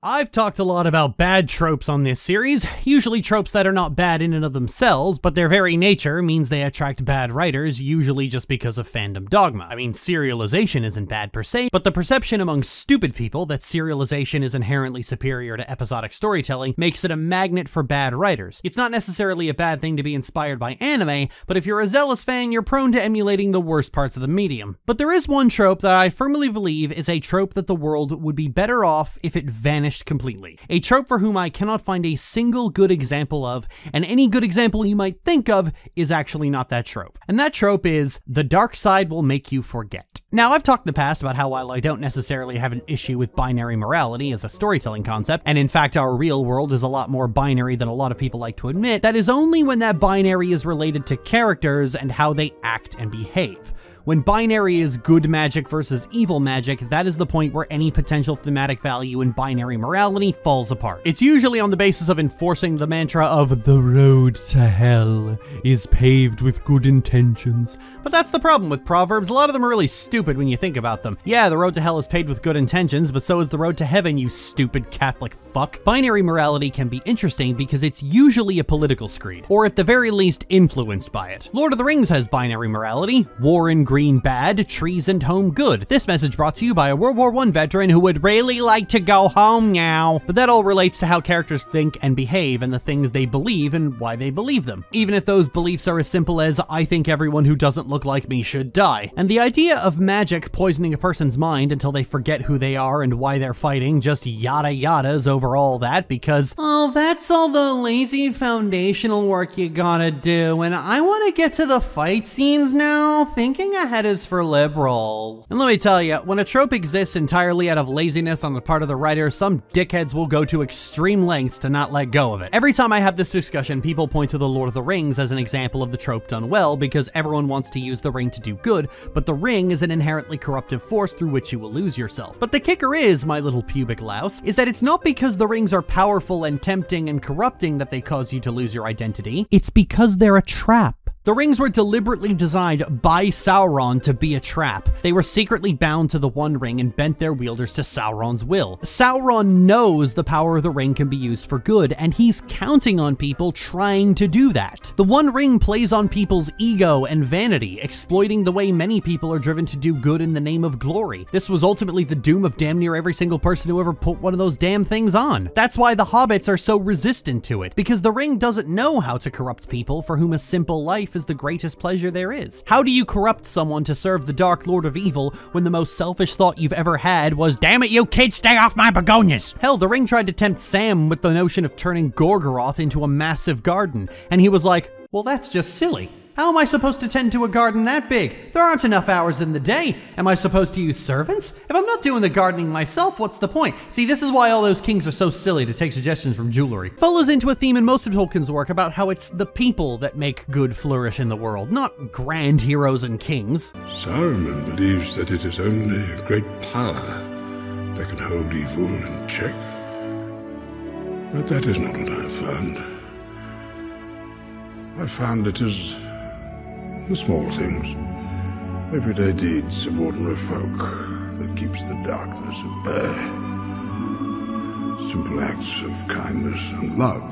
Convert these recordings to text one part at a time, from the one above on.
I've talked a lot about bad tropes on this series, usually tropes that are not bad in and of themselves, but their very nature means they attract bad writers, usually just because of fandom dogma. I mean, serialization isn't bad per se, but the perception among stupid people that serialization is inherently superior to episodic storytelling makes it a magnet for bad writers. It's not necessarily a bad thing to be inspired by anime, but if you're a zealous fan, you're prone to emulating the worst parts of the medium. But there is one trope that I firmly believe is a trope that the world would be better off if it vanished completely. A trope for whom I cannot find a single good example of, and any good example you might think of is actually not that trope. And that trope is, the dark side will make you forget. Now, I've talked in the past about how while I don't necessarily have an issue with binary morality as a storytelling concept, and in fact our real world is a lot more binary than a lot of people like to admit, that is only when that binary is related to characters and how they act and behave. When binary is good magic versus evil magic, that is the point where any potential thematic value in binary morality falls apart. It's usually on the basis of enforcing the mantra of the road to hell is paved with good intentions. But that's the problem with proverbs, a lot of them are really stupid when you think about them. Yeah, the road to hell is paved with good intentions, but so is the road to heaven, you stupid Catholic fuck. Binary morality can be interesting because it's usually a political screed, or at the very least influenced by it. Lord of the Rings has binary morality, war and green bad, trees and home good. This message brought to you by a World War I veteran who would really like to go home now. But that all relates to how characters think and behave and the things they believe and why they believe them. Even if those beliefs are as simple as, I think everyone who doesn't look like me should die. And the idea of magic poisoning a person's mind until they forget who they are and why they're fighting just yada yadas over all that because, oh, that's all the lazy foundational work you gotta do and I want to get to the fight scenes now, thinking ahead is for liberals. And let me tell you, when a trope exists entirely out of laziness on the part of the writer, some dickheads will go to extreme lengths to not let go of it. Every time I have this discussion, people point to the Lord of the Rings as an example of the trope done well because everyone wants to use the ring to do good, but the ring is an inherently corruptive force through which you will lose yourself. But the kicker is, my little pubic louse, is that it's not because the rings are powerful and tempting and corrupting that they cause you to lose your identity. It's because they're a trap. The rings were deliberately designed by Sauron to be a trap. They were secretly bound to the One Ring and bent their wielders to Sauron's will. Sauron knows the power of the ring can be used for good, and he's counting on people trying to do that. The One Ring plays on people's ego and vanity, exploiting the way many people are driven to do good in the name of glory. This was ultimately the doom of damn near every single person who ever put one of those damn things on. That's why the hobbits are so resistant to it, because the ring doesn't know how to corrupt people for whom a simple life is the greatest pleasure there is. How do you corrupt someone to serve the Dark Lord of Evil when the most selfish thought you've ever had was, damn it, you kids, stay off my begonias? Hell, the ring tried to tempt Sam with the notion of turning Gorgoroth into a massive garden, and he was like, well, that's just silly. How am I supposed to tend to a garden that big? There aren't enough hours in the day. Am I supposed to use servants? If I'm not doing the gardening myself, what's the point? See, this is why all those kings are so silly to take suggestions from jewelry. Follows into a theme in most of Tolkien's work about how it's the people that make good flourish in the world, not grand heroes and kings. Saruman believes that it is only a great power that can hold evil in check. But that is not what I have found. I found it is the small things, everyday deeds of ordinary folk that keeps the darkness at bay. Simple acts of kindness and love.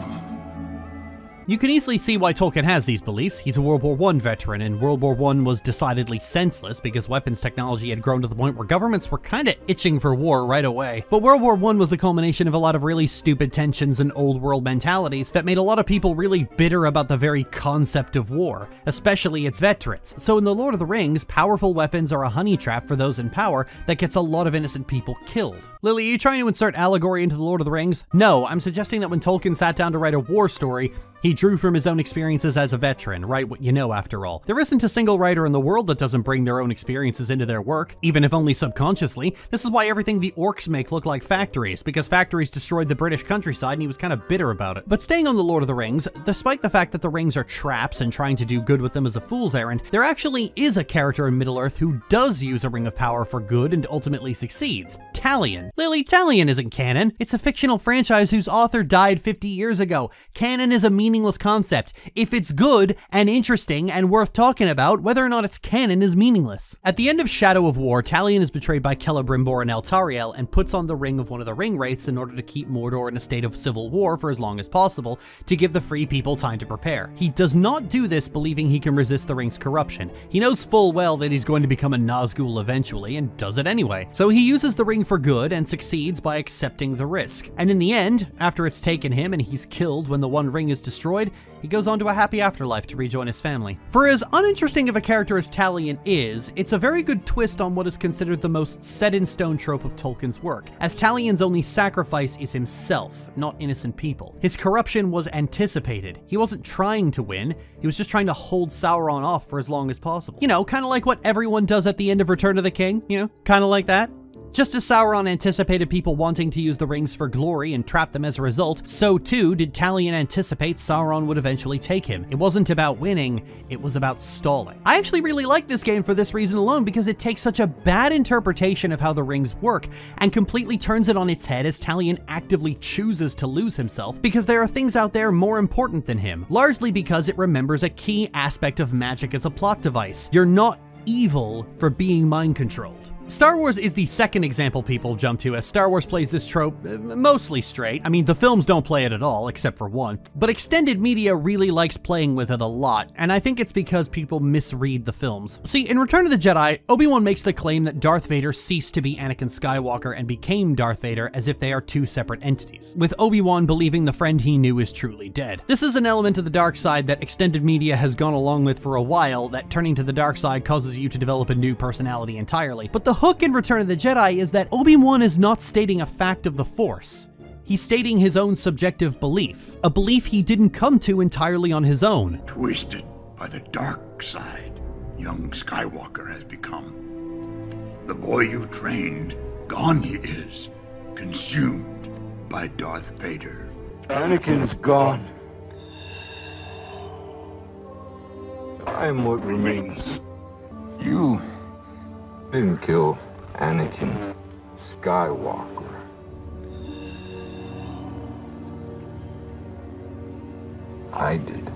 You can easily see why Tolkien has these beliefs. He's a World War I veteran, and World War I was decidedly senseless because weapons technology had grown to the point where governments were kinda itching for war right away. But World War I was the culmination of a lot of really stupid tensions and old world mentalities that made a lot of people really bitter about the very concept of war, especially its veterans. So in The Lord of the Rings, powerful weapons are a honey trap for those in power that gets a lot of innocent people killed. Lily, are you trying to insert allegory into The Lord of the Rings? No, I'm suggesting that when Tolkien sat down to write a war story, he drew from his own experiences as a veteran, write what you know after all. There isn't a single writer in the world that doesn't bring their own experiences into their work, even if only subconsciously. This is why everything the orcs make look like factories, because factories destroyed the British countryside and he was kind of bitter about it. But staying on The Lord of the Rings, despite the fact that the rings are traps and trying to do good with them is a fool's errand, there actually is a character in Middle-earth who does use a ring of power for good and ultimately succeeds. Talion. Lily, Talion isn't canon. It's a fictional franchise whose author died 50 years ago. Canon is a meaningless meaningless concept. If it's good and interesting and worth talking about, whether or not it's canon is meaningless. At the end of Shadow of War, Talion is betrayed by Celebrimbor and Eltariel and puts on the ring of one of the ring wraiths in order to keep Mordor in a state of civil war for as long as possible, to give the free people time to prepare. He does not do this believing he can resist the ring's corruption. He knows full well that he's going to become a Nazgul eventually, and does it anyway. So he uses the ring for good and succeeds by accepting the risk. And in the end, after it's taken him and he's killed when the One Ring is destroyed, he goes on to a happy afterlife to rejoin his family. For as uninteresting of a character as Talion is, it's a very good twist on what is considered the most set-in-stone trope of Tolkien's work, as Talion's only sacrifice is himself, not innocent people. His corruption was anticipated. He wasn't trying to win, he was just trying to hold Sauron off for as long as possible. You know, kind of like what everyone does at the end of Return of the King, you know, kind of like that. Just as Sauron anticipated people wanting to use the rings for glory and trap them as a result, so too did Talion anticipate Sauron would eventually take him. It wasn't about winning, it was about stalling. I actually really like this game for this reason alone, because it takes such a bad interpretation of how the rings work and completely turns it on its head as Talion actively chooses to lose himself because there are things out there more important than him, largely because it remembers a key aspect of magic as a plot device. You're not evil for being mind controlled. Star Wars is the second example people jump to, as Star Wars plays this trope mostly straight. I mean, the films don't play it at all, except for one. But extended media really likes playing with it a lot, and I think it's because people misread the films. See, in Return of the Jedi, Obi-Wan makes the claim that Darth Vader ceased to be Anakin Skywalker and became Darth Vader as if they are two separate entities, with Obi-Wan believing the friend he knew is truly dead. This is an element of the dark side that extended media has gone along with for a while, that turning to the dark side causes you to develop a new personality entirely. But the hook in Return of the Jedi is that Obi-Wan is not stating a fact of the Force. He's stating his own subjective belief, a belief he didn't come to entirely on his own. Twisted by the dark side, young Skywalker has become. The boy you trained, gone he is, consumed by Darth Vader. Anakin's gone. I am what remains. You didn't kill Anakin Skywalker. I did.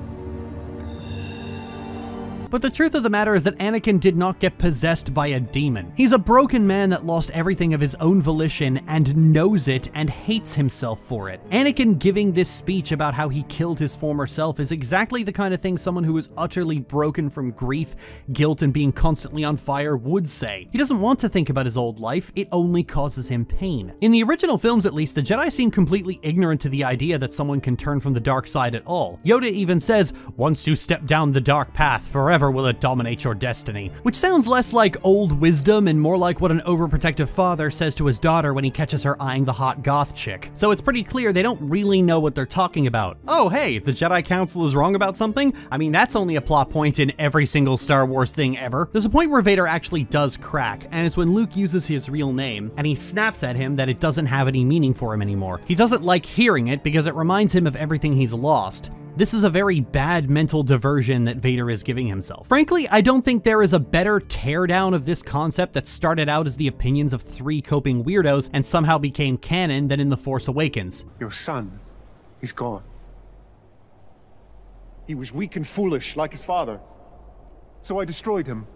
But the truth of the matter is that Anakin did not get possessed by a demon. He's a broken man that lost everything of his own volition and knows it and hates himself for it. Anakin giving this speech about how he killed his former self is exactly the kind of thing someone who is utterly broken from grief, guilt, and being constantly on fire would say. He doesn't want to think about his old life, it only causes him pain. In the original films at least, the Jedi seem completely ignorant to the idea that someone can turn from the dark side at all. Yoda even says, "Once you step down the dark path, forever will it dominate your destiny," which sounds less like old wisdom and more like what an overprotective father says to his daughter when he catches her eyeing the hot goth chick. So it's pretty clear they don't really know what they're talking about. Oh hey, the Jedi Council is wrong about something? I mean, that's only a plot point in every single Star Wars thing ever. There's a point where Vader actually does crack, and it's when Luke uses his real name, and he snaps at him that it doesn't have any meaning for him anymore. He doesn't like hearing it because it reminds him of everything he's lost. This is a very bad mental diversion that Vader is giving himself. Frankly, I don't think there is a better teardown of this concept that started out as the opinions of three coping weirdos and somehow became canon than in The Force Awakens. Your son, he's gone. He was weak and foolish like his father, so I destroyed him.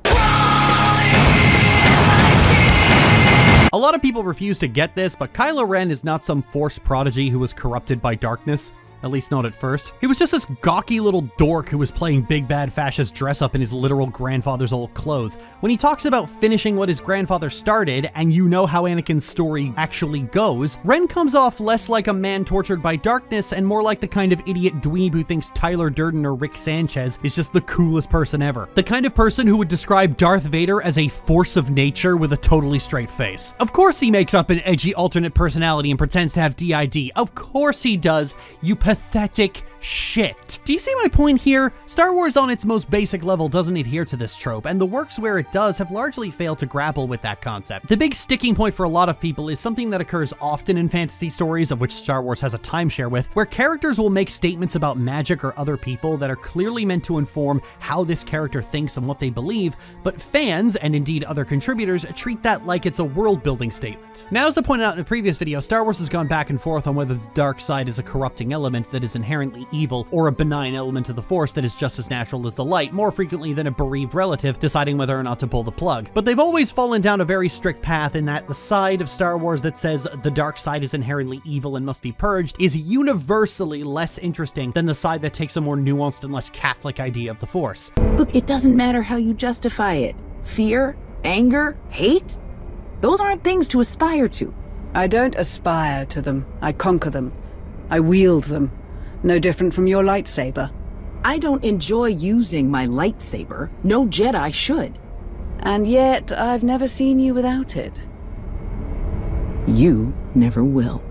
A lot of people refuse to get this, but Kylo Ren is not some Force prodigy who was corrupted by darkness. At least not at first. He was just this gawky little dork who was playing big bad fascist dress up in his literal grandfather's old clothes. When he talks about finishing what his grandfather started, and you know how Anakin's story actually goes, Ren comes off less like a man tortured by darkness and more like the kind of idiot dweeb who thinks Tyler Durden or Rick Sanchez is just the coolest person ever. The kind of person who would describe Darth Vader as a force of nature with a totally straight face. Of course he makes up an edgy alternate personality and pretends to have DID. Of course he does, you pathetic shit. Do you see my point here? Star Wars on its most basic level doesn't adhere to this trope, and the works where it does have largely failed to grapple with that concept. The big sticking point for a lot of people is something that occurs often in fantasy stories, of which Star Wars has a timeshare with, where characters will make statements about magic or other people that are clearly meant to inform how this character thinks and what they believe, but fans, and indeed other contributors, treat that like it's a world-building statement. Now, as I pointed out in a previous video, Star Wars has gone back and forth on whether the dark side is a corrupting element, element that is inherently evil, or a benign element of the Force that is just as natural as the light, more frequently than a bereaved relative deciding whether or not to pull the plug. But they've always fallen down a very strict path in that the side of Star Wars that says the dark side is inherently evil and must be purged is universally less interesting than the side that takes a more nuanced and less Catholic idea of the Force. Look, it doesn't matter how you justify it. Fear, anger, hate? Those aren't things to aspire to. I don't aspire to them. I conquer them. I wield them. No different from your lightsaber. I don't enjoy using my lightsaber. No Jedi should. And yet, I've never seen you without it. You never will.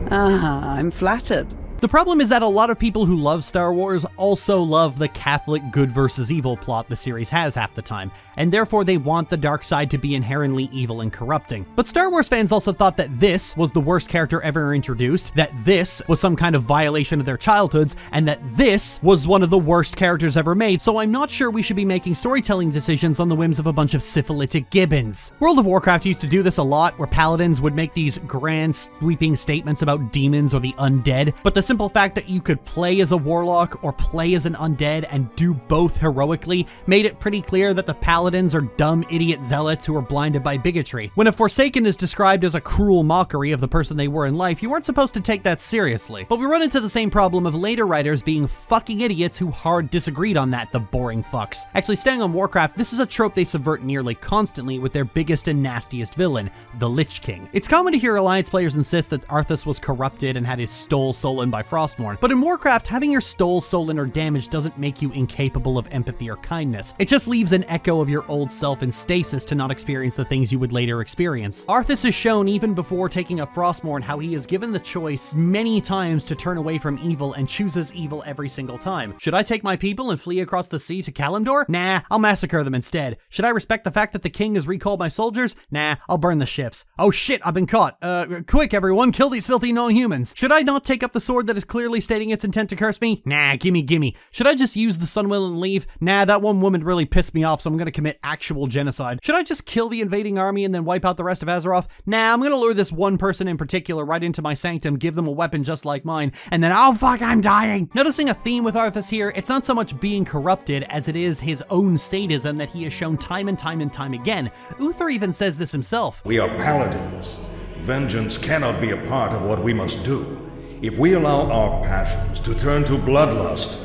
I'm flattered. The problem is that a lot of people who love Star Wars also love the Catholic good versus evil plot the series has half the time, and therefore they want the dark side to be inherently evil and corrupting. But Star Wars fans also thought that this was the worst character ever introduced, that this was some kind of violation of their childhoods, and that this was one of the worst characters ever made, so I'm not sure we should be making storytelling decisions on the whims of a bunch of syphilitic gibbons. World of Warcraft used to do this a lot, where paladins would make these grand sweeping statements about demons or the undead, but the simple fact that you could play as a warlock or play as an undead and do both heroically made it pretty clear that the paladins are dumb idiot zealots who are blinded by bigotry. When a Forsaken is described as a cruel mockery of the person they were in life, you weren't supposed to take that seriously. But we run into the same problem of later writers being fucking idiots who hard disagreed on that, the boring fucks. Actually, staying on Warcraft, this is a trope they subvert nearly constantly with their biggest and nastiest villain, the Lich King. It's common to hear Alliance players insist that Arthas was corrupted and had his soul stolen by Frostmourne, but in Warcraft, having your soul stolen or damaged doesn't make you incapable of empathy or kindness. It just leaves an echo of your old self in stasis to not experience the things you would later experience. Arthas is shown even before taking a Frostmourne how he is given the choice many times to turn away from evil and chooses evil every single time. Should I take my people and flee across the sea to Kalimdor? Nah, I'll massacre them instead. Should I respect the fact that the king has recalled my soldiers? Nah, I'll burn the ships. Oh shit, I've been caught. Quick everyone, kill these filthy non-humans. Should I not take up the sword that is clearly stating its intent to curse me? Nah, gimme. Should I just use the Sunwell and leave? Nah, that one woman really pissed me off, so I'm gonna commit actual genocide. Should I just kill the invading army and then wipe out the rest of Azeroth? Nah, I'm gonna lure this one person in particular right into my sanctum, give them a weapon just like mine, and then oh fuck, I'm dying! Noticing a theme with Arthas here, it's not so much being corrupted as it is his own sadism that he has shown time and time again. Uther even says this himself. We are paladins. Vengeance cannot be a part of what we must do. If we allow our passions to turn to bloodlust,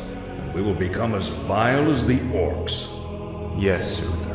we will become as vile as the orcs. Yes, Uther.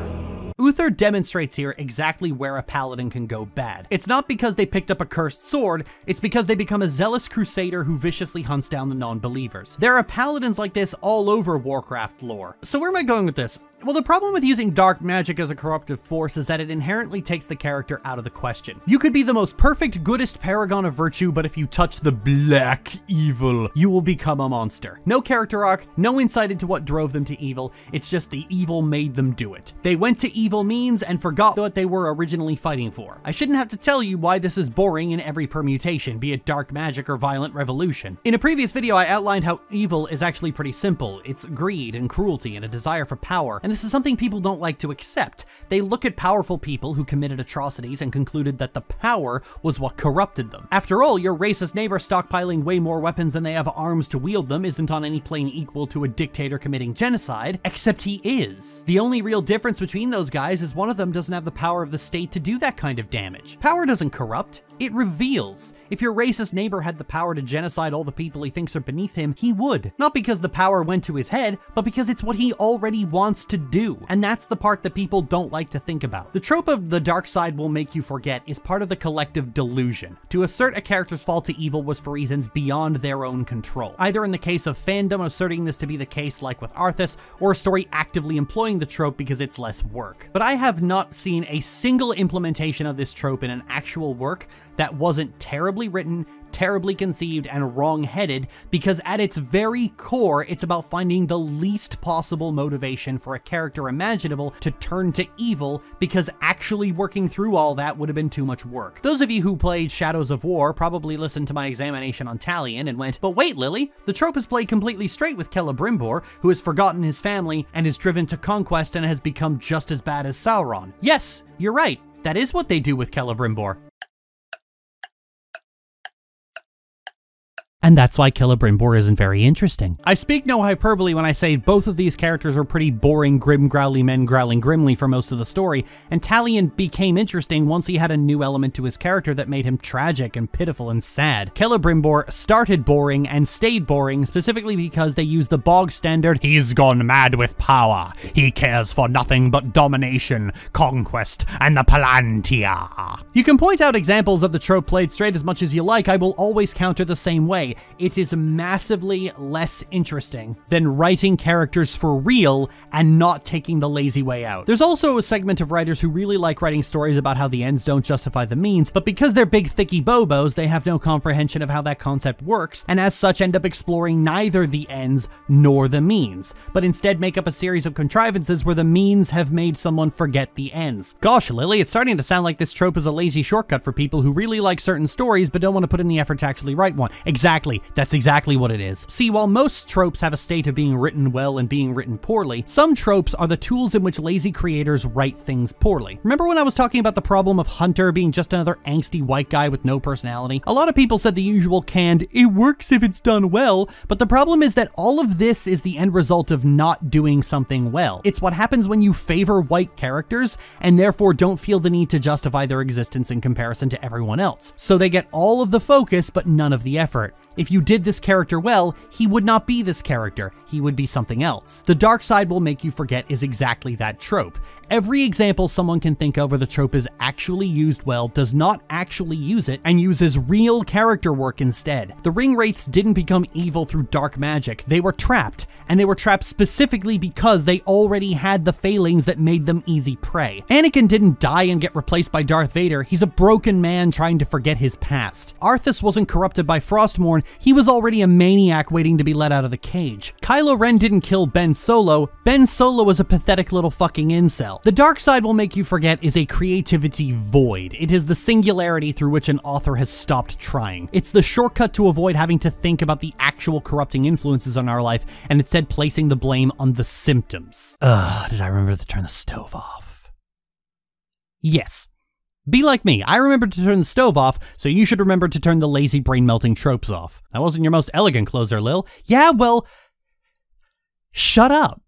Uther demonstrates here exactly where a paladin can go bad. It's not because they picked up a cursed sword, it's because they become a zealous crusader who viciously hunts down the non-believers. There are paladins like this all over Warcraft lore. So where am I going with this? Well, the problem with using dark magic as a corruptive force is that it inherently takes the character out of the question. You could be the most perfect, goodest paragon of virtue, but if you touch the black evil, you will become a monster. No character arc, no insight into what drove them to evil, it's just the evil made them do it. They went to evil means and forgot what they were originally fighting for. I shouldn't have to tell you why this is boring in every permutation, be it dark magic or violent revolution. In a previous video, I outlined how evil is actually pretty simple. It's greed and cruelty and a desire for power, and this is something people don't like to accept. They look at powerful people who committed atrocities and concluded that the power was what corrupted them. After all, your racist neighbor stockpiling way more weapons than they have arms to wield them isn't on any plane equal to a dictator committing genocide, except he is. The only real difference between those guys is one of them doesn't have the power of the state to do that kind of damage. Power doesn't corrupt. It reveals. If your racist neighbor had the power to genocide all the people he thinks are beneath him, he would. Not because the power went to his head, but because it's what he already wants to do. And that's the part that people don't like to think about. The trope of the dark side will make you forget is part of the collective delusion. To assert a character's fall to evil was for reasons beyond their own control. Either in the case of fandom asserting this to be the case like with Arthas, or a story actively employing the trope because it's less work. But I have not seen a single implementation of this trope in an actual work that wasn't terribly written, terribly conceived, and wrong-headed, because at its very core, it's about finding the least possible motivation for a character imaginable to turn to evil, because actually working through all that would have been too much work. Those of you who played Shadows of War probably listened to my examination on Talion and went, but wait Lily, the trope is played completely straight with Celebrimbor, who has forgotten his family and is driven to conquest and has become just as bad as Sauron. Yes, you're right, that is what they do with Celebrimbor. and that's why Celebrimbor isn't very interesting. I speak no hyperbole when I say both of these characters were pretty boring, grim, growly men growling grimly for most of the story, and Talion became interesting once he had a new element to his character that made him tragic and pitiful and sad. Celebrimbor started boring and stayed boring specifically because they used the bog standard, he's gone mad with power, he cares for nothing but domination, conquest, and the Palantir. You can point out examples of the trope played straight as much as you like, I will always counter the same way. It is massively less interesting than writing characters for real and not taking the lazy way out. There's also a segment of writers who really like writing stories about how the ends don't justify the means, but because they're big thicky bobos, they have no comprehension of how that concept works, and as such end up exploring neither the ends nor the means, but instead make up a series of contrivances where the means have made someone forget the ends. Gosh, Lily, it's starting to sound like this trope is a lazy shortcut for people who really like certain stories but don't want to put in the effort to actually write one. Exactly, that's exactly what it is. See, while most tropes have a state of being written well and being written poorly, some tropes are the tools in which lazy creators write things poorly. Remember when I was talking about the problem of Hunter being just another angsty white guy with no personality? A lot of people said the usual canned, it works if it's done well, but the problem is that all of this is the end result of not doing something well. It's what happens when you favor white characters and therefore don't feel the need to justify their existence in comparison to everyone else. So they get all of the focus but none of the effort. If you did this character well, he would not be this character, he would be something else. The dark side will make you forget is exactly that trope. Every example someone can think of where the trope is actually used well does not actually use it and uses real character work instead. The ring wraiths didn't become evil through dark magic, they were trapped, and they were trapped specifically because they already had the failings that made them easy prey. Anakin didn't die and get replaced by Darth Vader, he's a broken man trying to forget his past. Arthas wasn't corrupted by Frostmourne, he was already a maniac waiting to be let out of the cage. Kylo Ren didn't kill Ben Solo was a pathetic little fucking incel. The dark side will make you forget is a creativity void. It is the singularity through which an author has stopped trying. It's the shortcut to avoid having to think about the actual corrupting influences on our life and instead placing the blame on the symptoms. Did I remember to turn the stove off? Yes. Be like me, I remembered to turn the stove off, so you should remember to turn the lazy brain-melting tropes off. That wasn't your most elegant closer, Lil. Yeah, well, shut up.